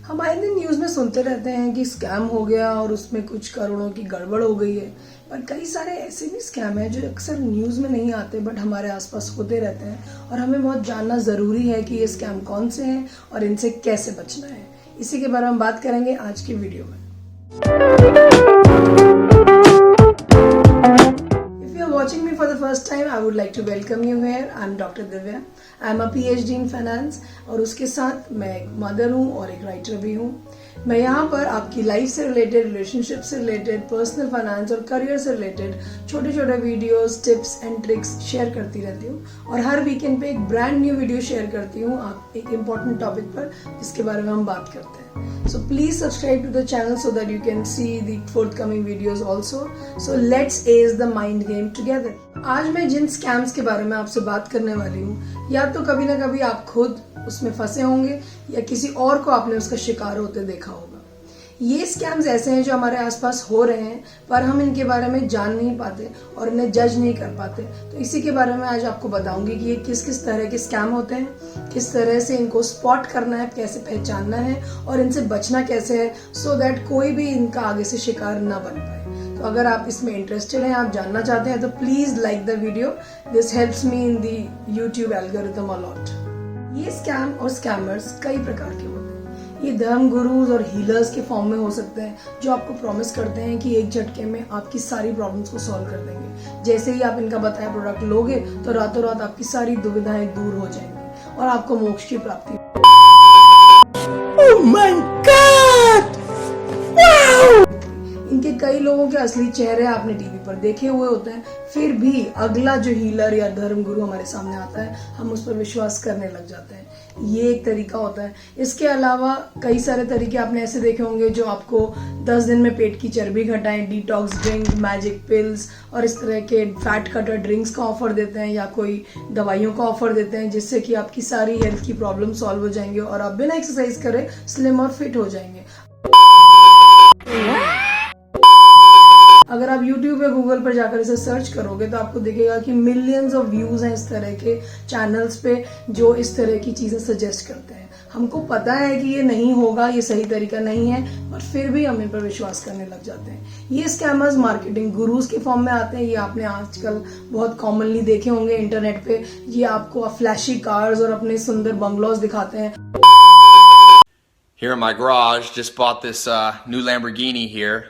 हम आए दिन न्यूज़ में सुनते रहते हैं कि स्कैम हो गया और उसमें कुछ करोड़ों की गड़बड़ हो गई है, पर कई सारे ऐसे भी स्कैम हैं जो अक्सर न्यूज़ में नहीं आते बट हमारे आसपास होते रहते हैं और हमें बहुत जानना ज़रूरी है कि ये स्कैम कौन से हैं और इनसे कैसे बचना है। इसी के बारे में बात करेंगे आज की वीडियो में। Watching me for the first time, I would like to welcome you here. I'm Dr. Divya. I'm a PhD in Finance और उसके साथ मैं एक मदर हूँ और एक राइटर भी हूँ। मैं यहाँ पर आपकी लाइफ से रिलेटेड, रिलेशनशिप से रिलेटेड, पर्सनल फाइनेंस और करियर से रिलेटेड छोटे छोटे videos, tips and tricks share करती रहती हूँ और हर वीकेंड पे एक ब्रांड न्यू वीडियो शेयर करती हूँ आप एक इम्पोर्टेंट टॉपिक पर जिसके बारे में हम बात करते हैं। So please subscribe to the channel so that you can see the forthcoming videos also. So let's ace the mind game together. आज मैं जिन स्कैम्स के बारे में आपसे बात करने वाली हूँ, या तो कभी ना कभी आप खुद उसमें फंसे होंगे या किसी और को आपने उसका शिकार होते देखा होगा। ये स्कैम्स ऐसे हैं जो हमारे आसपास हो रहे हैं पर हम इनके बारे में जान नहीं पाते और इन्हें जज नहीं कर पाते। तो इसी के बारे में आज आपको बताऊंगी कि ये किस किस तरह के स्कैम होते हैं, किस तरह से इनको स्पॉट करना है, कैसे पहचानना है और इनसे बचना कैसे है, सो दैट कोई भी इनका आगे से शिकार ना बन पाए। तो अगर आप इसमें इंटरेस्टेड हैं, आप जानना चाहते हैं तो please like the video. This helps me in the YouTube algorithm a lot. ये स्कैम और स्कैमर्स कई प्रकार के होते हैं। ये धर्म गुरुज और हीलर्स के फॉर्म में हो सकते हैं जो आपको प्रॉमिस करते हैं कि एक झटके में आपकी सारी प्रॉब्लम्स को सॉल्व कर देंगे। जैसे ही आप इनका बताया प्रोडक्ट लोगे तो रातों रात आपकी सारी दुविधाएं दूर हो जाएंगी और आपको मोक्ष की प्राप्ति। Oh my God! Wow! इनके कई लोगों के असली चेहरे आपने टीवी पर देखे हुए होते हैं, फिर भी अगला जो हीलर या धर्म गुरु हमारे सामने आता है हम उस पर विश्वास करने लग जाते हैं। ये एक तरीका होता है। इसके अलावा कई सारे तरीके आपने ऐसे देखे होंगे जो आपको 10 दिन में पेट की चर्बी घटाएं, डिटॉक्स ड्रिंक, मैजिक पिल्स और इस तरह के फैट कटर ड्रिंक्स का ऑफर देते हैं या कोई दवाइयों का ऑफर देते हैं जिससे कि आपकी सारी हेल्थ की प्रॉब्लम सॉल्व हो जाएंगे और आप बिना एक्सरसाइज करे स्लिम और फिट हो जाएंगे। अगर आप YouTube या Google पर जाकर इसे सर्च करोगे तो आपको दिखेगा कि मिलियंस ऑफ व्यूज हैं इस तरह के चैनल्स पे जो इस तरह की चीजें सजेस्ट करते हैं। हमको पता है कि ये नहीं होगा, ये सही तरीका नहीं है, पर फिर भी हम इन पर विश्वास करने लग जाते हैं। ये स्कैमर्स मार्केटिंग गुरुज के फॉर्म में आते हैं। ये आपने आजकल बहुत कॉमनली देखे होंगे इंटरनेट पे। ये आपको फ्लैशी कार्स और अपने सुंदर बंगलोज दिखाते हैं। Here in my garage, just bought this new Lamborghini here.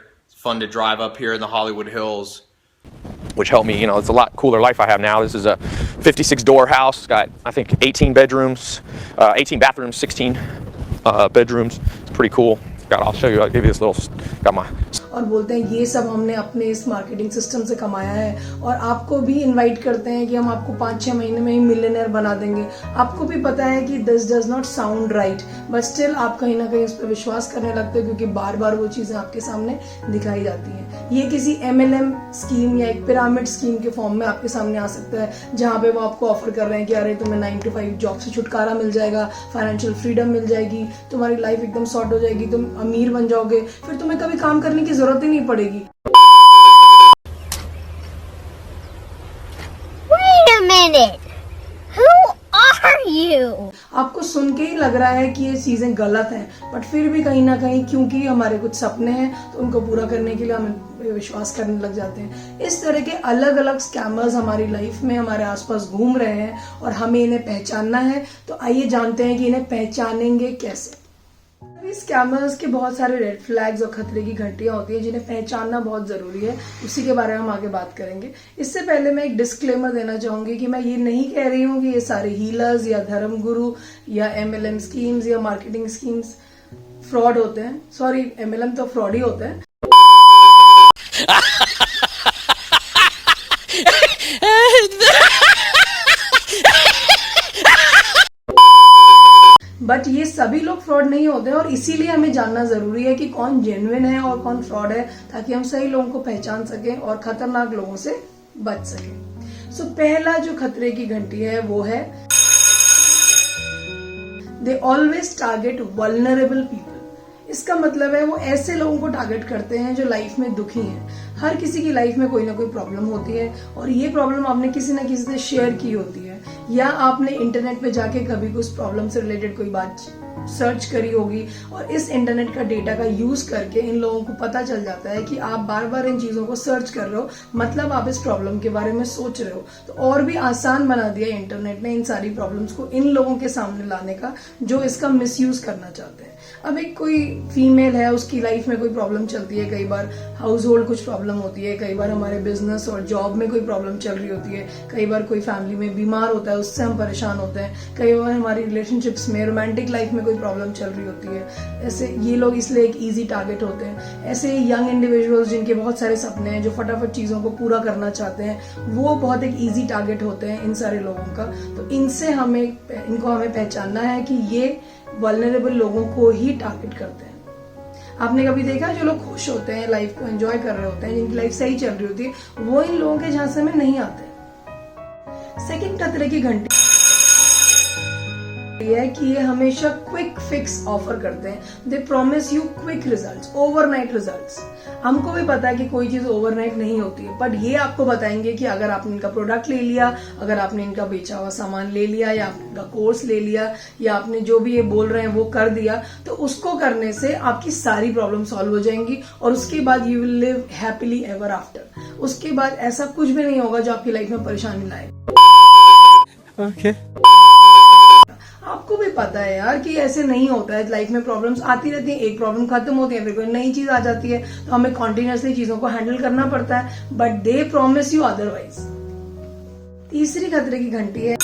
Fun to drive up here in the Hollywood Hills, which helped me, it's a lot cooler life I have now. This is a 56 door house. It's got, I think, 18 bedrooms, 18 bathrooms, 16 bedrooms. It's pretty cool. I'll show you, I'll give you this little, got my और बोलते हैं ये सब हमने अपने इस marketing system से कमाया है और आपको भी इनवाइट करते हैं कि हम आपको 5-6 महीने में ही मिलियनेयर बना देंगे। आपको भी पता है कि this does not sound right, but still आप कहीं ना कहीं उस पर विश्वास करने लगते हो क्योंकि बार बार वो चीजें आपके सामने दिखाई जाती हैं। ये किसी MLM स्कीम या एक पिरामिड स्कीम के फॉर्म में आपके सामने आ सकता है जहाँ पे वो आपको ऑफर कर रहे हैं कि अरे तुम्हें 9 to 5 जॉब से छुटकारा मिल जाएगा, फाइनेंशियल फ्रीडम मिल जाएगी, तुम्हारी लाइफ एकदम सॉर्ट हो जाएगी, तुम अमीर बन जाओगे, फिर तुम्हें कभी काम करने की जरूरत ही नहीं पड़ेगी। Wait a minute. Who are you? आपको सुन के ही लग रहा है कि ये चीजें गलत हैं, बट फिर भी कहीं ना कहीं क्योंकि हमारे कुछ सपने हैं तो उनको पूरा करने के लिए हम विश्वास करने लग जाते हैं। इस तरह के अलग अलग स्कैमर्स हमारी लाइफ में हमारे आसपास घूम रहे हैं और हमें इन्हें पहचानना है। तो आइए जानते हैं कि इन्हें पहचानेंगे कैसे। स्कैमर्स के बहुत सारे रेड फ्लैग्स और खतरे की घंटियां होती हैं जिन्हें पहचानना बहुत जरूरी है। उसी के बारे में हम आगे बात करेंगे। इससे पहले मैं एक डिस्क्लेमर देना चाहूंगी कि मैं ये नहीं कह रही हूँ कि ये सारे हीलर्स या धर्म गुरु या MLM स्कीम्स या मार्केटिंग स्कीम्स फ्रॉड होते हैं। सॉरी, MLM तो फ्रॉड ही होते हैं। बट ये सभी लोग फ्रॉड नहीं होते हैं और इसीलिए हमें जानना जरूरी है कि कौन जेन्युइन है और कौन फ्रॉड है ताकि हम सही लोगों को पहचान सकें और खतरनाक लोगों से बच सकें। सो पहला जो खतरे की घंटी है वो है they always target vulnerable people. इसका मतलब है वो ऐसे लोगों को टारगेट करते हैं जो लाइफ में दुखी हैं। हर किसी की लाइफ में कोई ना कोई प्रॉब्लम होती है और ये प्रॉब्लम आपने किसी ना किसी से शेयर की होती है, या आपने इंटरनेट पे जाके कभी उस प्रॉब्लम से रिलेटेड कोई बात सर्च करी होगी, और इस इंटरनेट का डेटा का यूज करके इन लोगों को पता चल जाता है कि आप बार बार इन चीजों को सर्च कर रहे हो, मतलब आप इस प्रॉब्लम के बारे में सोच रहे हो। तो और भी आसान बना दिया इंटरनेट ने इन सारी प्रॉब्लम्स को इन लोगों के सामने लाने का जो इसका मिसयूज करना चाहते हैं। अब एक कोई फीमेल है, उसकी लाइफ में कोई प्रॉब्लम चलती है, कई बार हाउस होल्ड कुछ प्रॉब्लम होती है, कई बार हमारे बिजनेस और जॉब में कोई प्रॉब्लम चल रही होती है, कई बार कोई फैमिली में बीमार होता है उससे हम परेशान होते हैं, कई बार हमारी रिलेशनशिप्स में रोमांटिक लाइफ में कोई प्रॉब्लम चल रही होती है। ऐसे ये लोग इसलिए एक ईजी टारगेट होते हैं। ऐसे यंग इंडिविजुअल्स जिनके बहुत सारे सपने हैं, जो फटाफट चीजों को पूरा करना चाहते हैं, वो बहुत एक ईजी टारगेट होते हैं इन सारे लोगों का। तो इनसे इनको हमें पहचानना है कि ये वल्नरेबल लोगों को ही टारगेट करते हैं। आपने कभी देखा है जो लोग खुश होते हैं, लाइफ को एंजॉय कर रहे होते हैं, जिनकी लाइफ सही चल रही होती है, वो इन लोगों के झांसे में नहीं आते। सेकंड खतरे की घंटी है कि ये हमेशा क्विक फिक्स ऑफर करते हैं। They promise you quick results, overnight results. हमको भी पता है कि कोई चीज ओवरनाइट नहीं होती है, बट ये आपको बताएंगे कि अगर आपने इनका प्रोडक्ट ले लिया, अगर आपने इनका बेचा हुआ सामान ले लिया, या आपने इनका कोर्स ले लिया, या आपने जो भी ये बोल रहे हैं वो कर दिया, तो उसको करने से आपकी सारी प्रॉब्लम सॉल्व हो जाएंगी और उसके बाद you will live happily ever after. उसके बाद ऐसा कुछ भी नहीं होगा जो आपकी लाइफ में परेशानी लाए। Okay. आपको भी पता है यार कि ऐसे नहीं होता है, लाइफ में प्रॉब्लम्स आती रहती हैं, एक प्रॉब्लम खत्म होती है, फिर कोई नई चीज आ जाती है, तो हमें कॉन्टिन्यूसली चीजों को हैंडल करना पड़ता है, but they promise you otherwise. तीसरी खतरे की घंटी है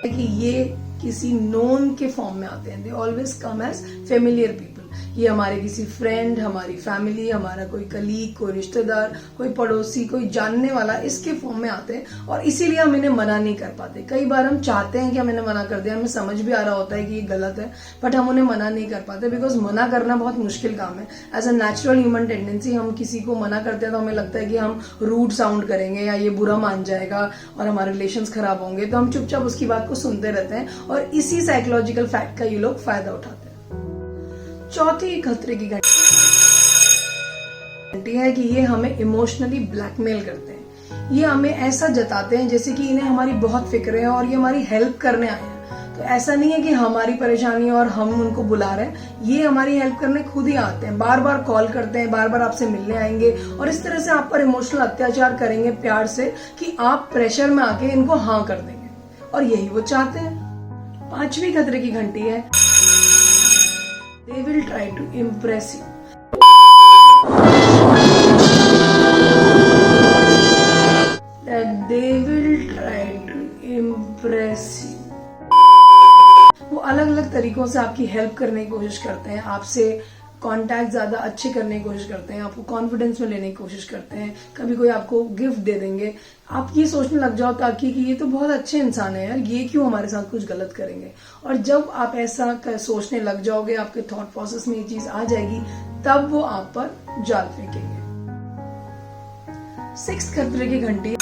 कि ये किसी नोन के फॉर्म में आते हैं। They always come as familiar people. ये हमारे किसी फ्रेंड, हमारी फैमिली, हमारा कोई कलीग, कोई रिश्तेदार, कोई पड़ोसी, कोई जानने वाला, इसके फॉर्म में आते हैं और इसीलिए हम इन्हें मना नहीं कर पाते। कई बार हम चाहते हैं कि हम इन्हें मना कर दें, हमें समझ भी आ रहा होता है कि ये गलत है, बट हम उन्हें मना नहीं कर पाते बिकॉज मना करना बहुत मुश्किल काम है। As a natural human tendency हम किसी को मना करते हैं तो हमें लगता है कि हम रूड साउंड करेंगे या ये बुरा मान जाएगा और हमारे रिलेशंस खराब होंगे, तो हम चुपचाप उसकी बात को सुनते रहते हैं और इसी साइकोलॉजिकल फैक्ट का ये लोग फायदा उठाते हैं। चौथी खतरे की घंटी है कि ये हमें इमोशनली ब्लैकमेल करते हैं। ये हमें ऐसा जताते हैं जैसे कि इन्हें हमारी बहुत फिक्र है और ये हमारी हेल्प करने आए हैं। तो ऐसा नहीं है कि हमारी परेशानी और हम उनको बुला रहे हैं, ये हमारी हेल्प करने खुद ही आते हैं, बार बार कॉल करते हैं, बार बार आपसे मिलने आएंगे और इस तरह से आप पर इमोशनल अत्याचार करेंगे प्यार से कि आप प्रेशर में आके इनको हाँ कर देंगे, और यही वो चाहते हैं। पांचवी खतरे की घंटी है they will try to impress you. That they will try to impress you. वो अलग अलग तरीकों से आपकी हेल्प करने की कोशिश करते हैं, आपसे कॉन्टैक्ट ज्यादा अच्छे करने की कोशिश करते हैं, आपको कॉन्फिडेंस में लेने की कोशिश करते हैं। कभी कोई आपको गिफ्ट दे देंगे, आप ये सोचने लग जाओ ताकि कि ये तो बहुत अच्छे इंसान है यार, ये क्यों हमारे साथ कुछ गलत करेंगे। और जब आप ऐसा सोचने लग जाओगे, आपके थॉट प्रोसेस में ये चीज आ जाएगी, तब वो आप पर जाल फेंकेंगे। सिक्स्थ खतरे की घंटी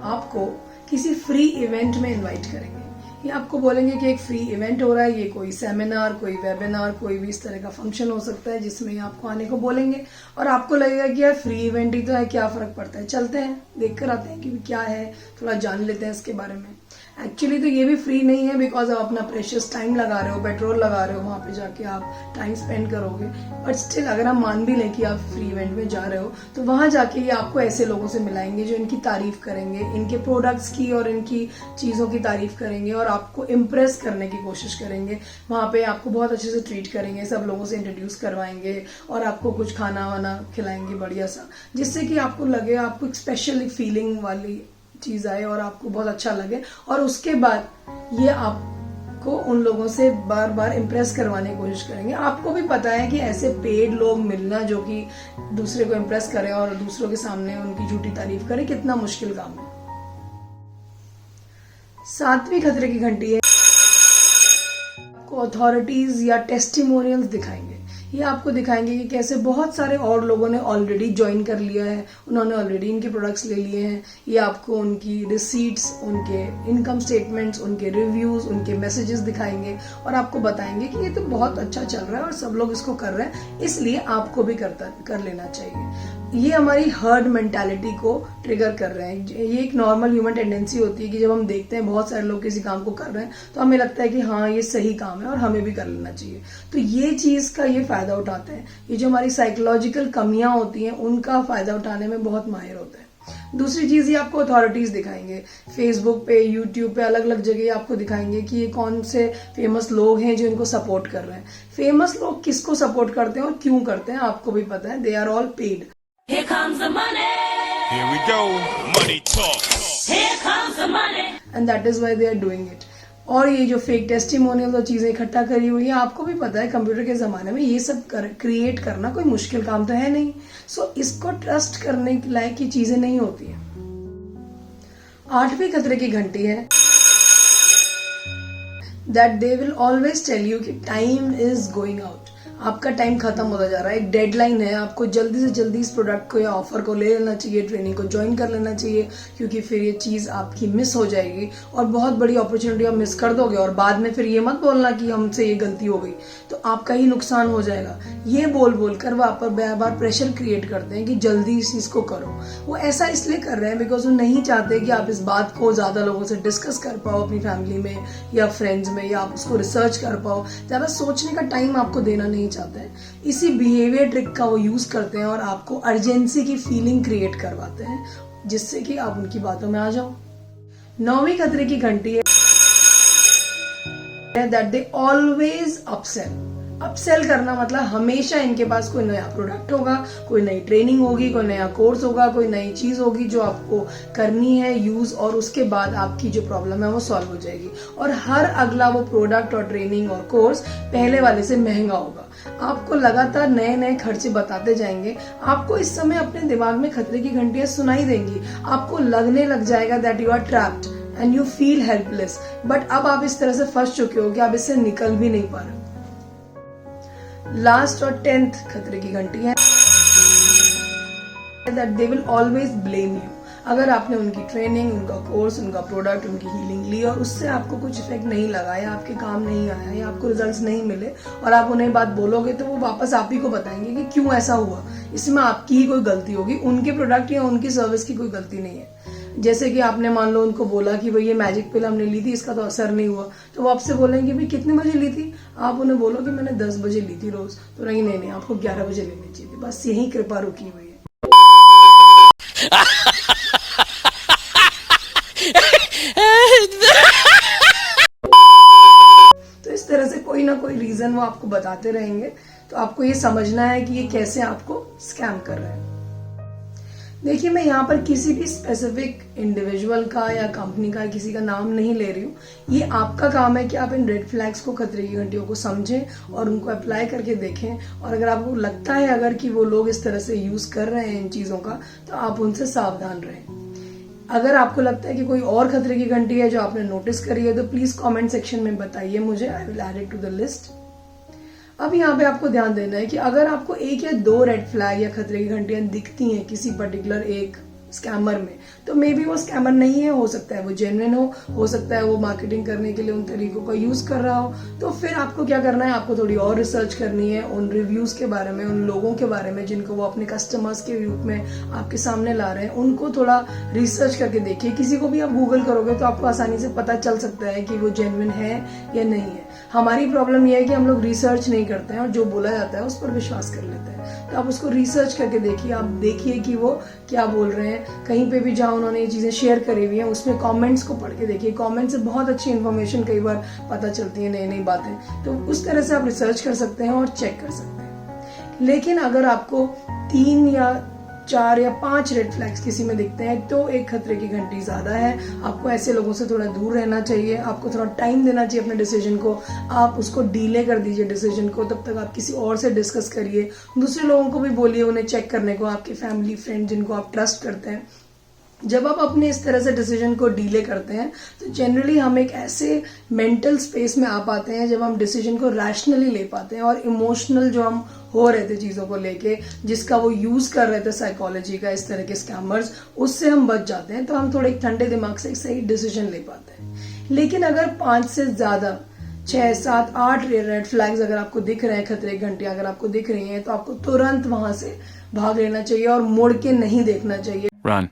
आपको किसी फ्री इवेंट में इनवाइट करेंगे। ये आपको बोलेंगे कि एक फ्री इवेंट हो रहा है, ये कोई सेमिनार, कोई वेबिनार, कोई भी इस तरह का फंक्शन हो सकता है जिसमें आपको आने को बोलेंगे, और आपको लगेगा कि यार फ्री इवेंट ही तो है, क्या फर्क पड़ता है, चलते हैं देख कर आते हैं कि क्या है, थोड़ा जान लेते हैं इसके बारे में। एक्चुअली तो ये भी फ्री नहीं है बिकॉज आप अपना प्रेशियस टाइम लगा रहे हो, पेट्रोल लगा रहे हो, वहां पे जाके आप टाइम स्पेंड करोगे, बट स्टिल अगर हम मान भी लें कि आप फ्री इवेंट में जा रहे हो, तो वहां जाके ये आपको ऐसे लोगों से मिलाएंगे जो इनकी तारीफ करेंगे, इनके प्रोडक्ट्स की और इनकी चीजों की तारीफ करेंगे और आपको इम्प्रेस करने की कोशिश करेंगे। वहां पे आपको बहुत अच्छे से ट्रीट करेंगे, सब लोगों से इंट्रोड्यूस करवाएंगे और आपको कुछ खाना वाना खिलाएंगे बढ़िया सा, जिससे कि आपको लगे, आपको एक स्पेशल फीलिंग वाली चीज आए और आपको बहुत अच्छा लगे, और उसके बाद ये आपको उन लोगों से बार बार इम्प्रेस करवाने की कोशिश करेंगे। आपको भी पता है कि ऐसे पेड लोग मिलना जो कि दूसरे को इम्प्रेस करें और दूसरों के सामने उनकी झूठी तारीफ करें, कितना मुश्किल काम है। सातवीं खतरे की घंटी है आपको अथॉरिटीज या टेस्टिमोनियल्स दिखाएंगे। ये आपको दिखाएंगे कि कैसे बहुत सारे और लोगों ने ऑलरेडी ज्वाइन कर लिया है, उन्होंने ऑलरेडी इनके प्रोडक्ट्स ले लिए हैं। ये आपको उनकी रिसीट्स, उनके इनकम स्टेटमेंट्स, उनके रिव्यूज, उनके मैसेजेस दिखाएंगे और आपको बताएंगे कि ये तो बहुत अच्छा चल रहा है और सब लोग इसको कर रहे हैं, इसलिए आपको भी कर लेना चाहिए। ये हमारी हर्ड मेंटालिटी को ट्रिगर कर रहे हैं। ये एक नॉर्मल ह्यूमन टेंडेंसी होती है कि जब हम देखते हैं बहुत सारे लोग किसी काम को कर रहे हैं तो हमें लगता है कि हाँ ये सही काम है और हमें भी कर लेना चाहिए। तो ये चीज का ये फायदा उठाते हैं। ये जो हमारी साइकोलॉजिकल कमियां होती हैं उनका फायदा उठाने में बहुत माहिर होते हैं। दूसरी चीज ये आपको अथॉरिटीज दिखाएंगे, फेसबुक पे, यूट्यूब पे, अलग अलग जगह आपको दिखाएंगे कि ये कौन से फेमस लोग हैं जो इनको सपोर्ट कर रहे हैं। फेमस लोग किसको सपोर्ट करते हैं और क्यों करते हैं आपको भी पता है, they are all paid. Here comes the money. Here we go. Money talk. Here comes the money. And that is why they are doing it. और ये जो फेक टेस्टिमोनियल और चीजें इकट्ठा करी हुई है, आपको भी पता है कंप्यूटर के जमाने में ये सब क्रिएट करना कोई मुश्किल काम तो है नहीं। सो इसको ट्रस्ट करने के लायक की चीजें नहीं होती है। 8वीं खतरे की घंटी है that they will always tell you कि time is going out, आपका टाइम खत्म होता जा रहा है, एक डेडलाइन है, आपको जल्दी से जल्दी इस प्रोडक्ट को या ऑफर को ले लेना चाहिए, ट्रेनिंग को ज्वाइन कर लेना चाहिए, क्योंकि फिर ये चीज आपकी मिस हो जाएगी और बहुत बड़ी अपॉर्चुनिटी आप मिस कर दोगे और बाद में फिर ये मत बोलना कि हमसे ये गलती हो गई, तो आपका ही नुकसान हो जाएगा। ये बोल बोल कर वो आप पर बार बार प्रेशर क्रिएट करते हैं कि जल्दी इस चीज को करो। वो ऐसा इसलिए कर रहे हैं बिकॉज वो नहीं चाहते कि आप इस बात को ज्यादा लोगों से डिस्कस कर पाओ अपनी फैमिली में या फ्रेंड्स में, या आप उसको रिसर्च कर पाओ। ज्यादा सोचने का टाइम आपको देना नहीं चाहते हैं। इसी बिहेवियर ट्रिक का वो यूज करते हैं और आपको अर्जेंसी की फीलिंग क्रिएट करवाते हैं जिससे कि आप उनकी बातों में आ जाओ। 9वीं खतरे की घंटी है that they always upsell. Upsell करना मतलब हमेशा इनके पास कोई नया प्रोडक्ट होगा, कोई नई ट्रेनिंग होगी, कोई नया कोर्स होगा, कोई नई चीज होगी जो आपको करनी है यूज, और उसके बाद आपकी जो प्रॉब्लम है वो सॉल्व हो जाएगी। और हर अगला वो प्रोडक्ट और ट्रेनिंग और कोर्स पहले वाले से महंगा होगा। आपको लगातार नए नए खर्चे बताते जाएंगे। आपको इस समय अपने दिमाग में खतरे की घंटियां सुनाई देंगी। आपको लगने लग जाएगा that you are trapped and you feel helpless. But अब आप इस तरह से फंस चुके हो कि आप इससे निकल भी नहीं पा रहे। लास्ट और 10th खतरे की घंटी है that they will always blame you. अगर आपने उनकी ट्रेनिंग, उनका कोर्स, उनका प्रोडक्ट, उनकी हीलिंग ली और उससे आपको कुछ इफेक्ट नहीं लगा या आपके काम नहीं आया या आपको रिजल्ट्स नहीं मिले और आप उन्हें बात बोलोगे तो वो वापस आप ही को बताएंगे कि क्यों ऐसा हुआ। इसमें आपकी ही कोई गलती होगी, उनके प्रोडक्ट या उनकी सर्विस की कोई गलती नहीं है। जैसे कि आपने मान लो उनको बोला कि भाई ये मैजिक पिल हमने ली थी, इसका तो असर नहीं हुआ, तो वो आपसे बोलेंगे भाई कितने बजे ली थी? आप उन्हें बोलो कि मैंने 10 बजे ली थी रोज, तो नहीं आपको 11 बजे लेनी चाहिए थी। बस यही कृपा रुकी हुई है। तो इस तरह से कोई ना कोई रीजन वो आपको बताते रहेंगे, तो आपको ये समझना है कि ये कैसे आपको स्कैम कर रहे हैं। देखिए, मैं यहाँ पर किसी भी स्पेसिफिक इंडिविजुअल का या कंपनी का किसी का नाम नहीं ले रही हूँ। ये आपका काम है कि आप इन रेड फ्लैग्स को, खतरे की घंटियों को समझें और उनको अप्लाई करके देखें। और अगर आपको लगता है अगर कि वो लोग इस तरह से यूज कर रहे हैं इन चीजों का, तो आप उनसे सावधान रहें। अगर आपको लगता है कि कोई और खतरे की घंटी है जो आपने नोटिस करी है, तो प्लीज कमेंट सेक्शन में बताइए मुझे, I will add it to the list. अब यहाँ पे आपको ध्यान देना है कि अगर आपको 1 या 2 रेड फ्लैग या खतरे की घंटियां दिखती हैं किसी पर्टिकुलर एक स्कैमर में, तो मे बी वो स्कैमर नहीं है, हो सकता है वो जेन्युइन हो सकता है वो मार्केटिंग करने के लिए उन तरीकों का यूज कर रहा हो। तो फिर आपको क्या करना है, आपको थोड़ी और रिसर्च करनी है उन रिव्यूज के बारे में, उन लोगों के बारे में जिनको वो अपने कस्टमर्स के रूप में आपके सामने ला रहे हैं। उनको थोड़ा रिसर्च करके देखिए। किसी को भी आप गूगल करोगे तो आपको आसानी से पता चल सकता है कि वो जेन्युइन है या नहीं है। हमारी प्रॉब्लम यह है कि हम लोग रिसर्च नहीं करते हैं और जो बोला जाता है उस पर विश्वास कर लेते हैं। तो आप उसको रिसर्च करके देखिए, आप देखिए कि वो क्या बोल रहे हैं। कहीं पे भी जहां उन्होंने ये चीजें शेयर करी हुई हैं उसमें कमेंट्स को पढ़ के देखिए। कमेंट से बहुत अच्छी इन्फॉर्मेशन कई बार पता चलती है, नई नई बातें। तो उस तरह से आप रिसर्च कर सकते हैं और चेक कर सकते हैं। लेकिन अगर आपको 3 या 4 या 5 रेड फ्लैग्स किसी में दिखते हैं तो एक खतरे की घंटी ज्यादा है। आपको ऐसे लोगों से थोड़ा दूर रहना चाहिए। आपको थोड़ा टाइम देना चाहिए अपने डिसीजन को। आप उसको डीले कर दीजिए डिसीजन को, तब तक आप किसी और से डिस्कस करिए। दूसरे लोगों को भी बोलिए उन्हें चेक करने को, आपके फैमिली फ्रेंड जिनको आप ट्रस्ट करते हैं जब आप अपने इस तरह से डिसीजन को डीले करते हैं तो जनरली हम एक ऐसे मेंटल स्पेस में आ पाते हैं जब हम डिसीजन को रैशनली ले पाते हैं, और इमोशनल जो हम हो रहे थे चीज़ों को लेके, जिसका वो यूज़ कर रहे थे साइकोलॉजी का इस तरह के स्कैमर्स, उससे हम बच जाते हैं। तो हम थोड़े एक ठंडे दिमाग से एक सही डिसीजन ले पाते हैं। लेकिन अगर 5 से ज़्यादा 6, 7, 8 रेड फ्लैग्स अगर आपको दिख रहे हैं, खतरे की घंटियां अगर आपको दिख रही हैं, तो आपको तुरंत वहां से भाग लेना चाहिए और मुड़ के नहीं देखना चाहिए। Run.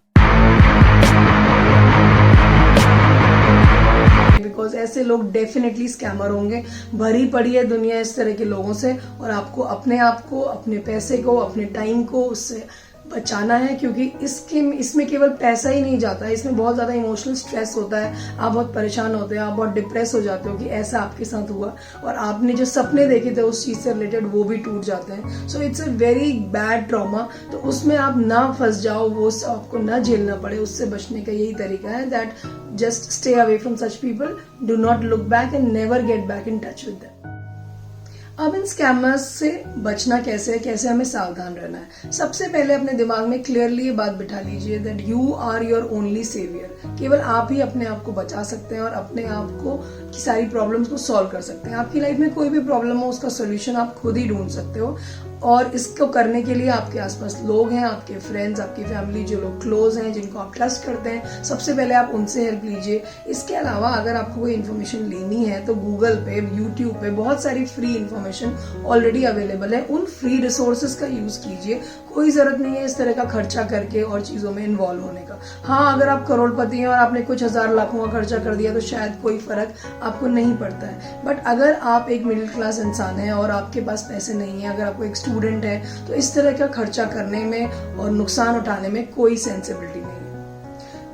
बिकॉज ऐसे लोग डेफिनेटली स्कैमर होंगे। भरी पड़ी है दुनिया इस तरह के लोगों से, और आपको अपने आप को, अपने पैसे को, अपने टाइम को उससे बचाना है, क्योंकि इसमें केवल पैसा ही नहीं जाता है, इसमें बहुत ज्यादा इमोशनल स्ट्रेस होता है। आप बहुत परेशान होते हैं, आप बहुत डिप्रेस हो जाते हो कि ऐसा आपके साथ हुआ, और आपने जो सपने देखे थे उस चीज से रिलेटेड वो भी टूट जाते हैं। So it's a very bad trauma. तो उसमें आप ना फंस जाओ, वो आपको ना झेलना पड़े, उससे बचने का यही तरीका है that just stay away from such people, do not look back and never get back in touch with them. अब इन स्कैमर्स से बचना कैसे है, कैसे हमें सावधान रहना है। सबसे पहले अपने दिमाग में क्लियरली ये बात बिठा लीजिए that you are your only saviour. केवल आप ही अपने आप को बचा सकते हैं और अपने आप को की सारी प्रॉब्लम्स को सॉल्व कर सकते हैं। आपकी लाइफ में कोई भी प्रॉब्लम हो, उसका सोल्यूशन आप खुद ही ढूंढ सकते हो, और इसको करने के लिए आपके आसपास लोग हैं, आपके फ्रेंड्स, आपकी फैमिली, जो लोग क्लोज हैं, जिनको आप ट्रस्ट करते हैं, सबसे पहले आप उनसे हेल्प लीजिए। इसके अलावा अगर आपको कोई इन्फॉर्मेशन लेनी है तो गूगल पे, यूट्यूब पे बहुत सारी फ्री इन्फॉर्मेशन ऑलरेडी अवेलेबल है। उन फ्री रिसोर्सेज का यूज कीजिए। कोई जरूरत नहीं है इस तरह का खर्चा करके और चीजों में इन्वॉल्व होने का। हाँ, अगर आप करोड़पति हैं और आपने कुछ हजार लाखों का खर्चा कर दिया तो शायद कोई फर्क आपको नहीं पड़ता है, बट अगर आप एक मिडिल क्लास इंसान हैं और आपके पास पैसे नहीं है, अगर आपको एक स्टूडेंट है, तो इस तरह का खर्चा करने में और नुकसान उठाने में कोई सेंसिबिलिटी नहीं है।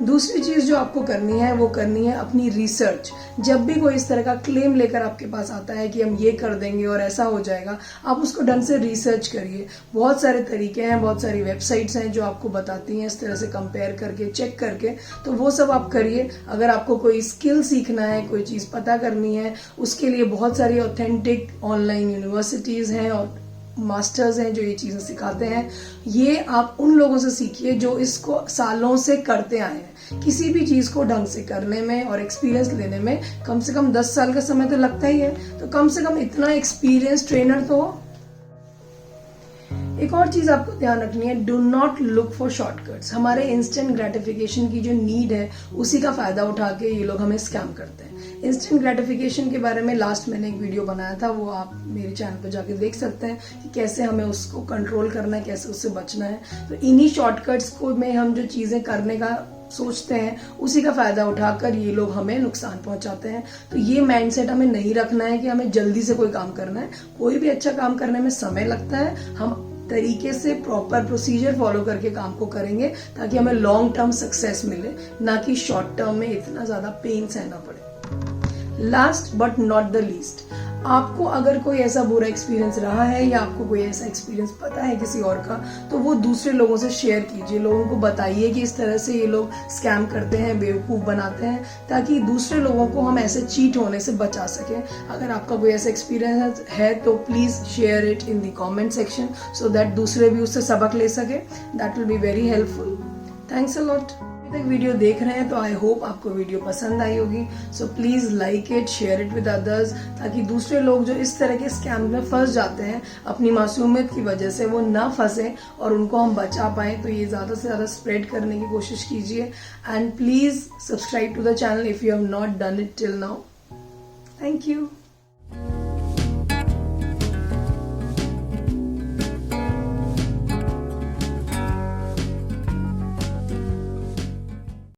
दूसरी चीज जो आपको करनी है वो करनी है अपनी रिसर्च। जब भी कोई इस तरह का क्लेम लेकर आपके पास आता है कि हम ये कर देंगे और ऐसा हो जाएगा, आप उसको ढंग से रिसर्च करिए। बहुत सारे तरीके हैं, बहुत सारी वेबसाइट्स हैं जो आपको बताती हैं इस तरह से कंपेयर करके, चेक करके, तो वो सब आप करिए। अगर आपको कोई स्किल सीखना है, कोई चीज पता करनी है, उसके लिए बहुत सारी ऑथेंटिक ऑनलाइन यूनिवर्सिटीज हैं और मास्टर्स हैं जो ये चीजें सिखाते हैं। ये आप उन लोगों से सीखिए जो इसको सालों से करते आए हैं। किसी भी चीज को ढंग से करने में और एक्सपीरियंस लेने में कम से कम 10 साल का समय तो लगता ही है, तो कम से कम इतना एक्सपीरियंस ट्रेनर तो हो। एक और चीज आपको ध्यान रखनी है, do not look for shortcuts. हमारे इंस्टेंट ग्रेटिफिकेशन की जो नीड है उसी का फायदा उठा के ये लोग हमें स्कैम करते हैं। इंस्टेंट ग्रेटिफिकेशन के बारे में लास्ट मैंने एक वीडियो बनाया था, वो आप मेरे चैनल पर जाके देख सकते हैं कि कैसे हमें उसको कंट्रोल करना है, कैसे उससे बचना है। तो इन्हीं शॉर्टकट्स को में हम जो चीजें करने का सोचते हैं उसी का फायदा उठाकर ये लोग हमें नुकसान पहुंचाते हैं। तो ये माइंडसेट हमें नहीं रखना है कि हमें जल्दी से कोई काम करना है। कोई भी अच्छा काम करने में समय लगता है, हम तरीके से प्रॉपर प्रोसीजर फॉलो करके काम को करेंगे ताकि हमें लॉन्ग टर्म सक्सेस मिले, ना कि शॉर्ट टर्म में इतना ज्यादा पेन सहना पड़े। Last but not the least, आपको अगर कोई ऐसा बुरा एक्सपीरियंस रहा है या आपको कोई ऐसा एक्सपीरियंस पता है किसी और का, तो वो दूसरे लोगों से शेयर कीजिए। लोगों को बताइए कि इस तरह से ये लोग स्कैम करते हैं, बेवकूफ बनाते हैं, ताकि दूसरे लोगों को हम ऐसे चीट होने से बचा सकें। अगर आपका कोई ऐसा एक्सपीरियंस है तो please share it in the comment section so that दूसरे भी उससे सबक ले सके। That will be very helpful. Thanks a lot. तक वीडियो देख रहे हैं तो आई होप आपको वीडियो पसंद आई होगी। So please like it, share it with others, ताकि दूसरे लोग जो इस तरह के स्कैम में फंस जाते हैं अपनी मासूमियत की वजह से, वो ना फंसे और उनको हम बचा पाए। तो ये ज्यादा से ज्यादा स्प्रेड करने की कोशिश कीजिए, and please subscribe to the channel if you have not done it till now. Thank you.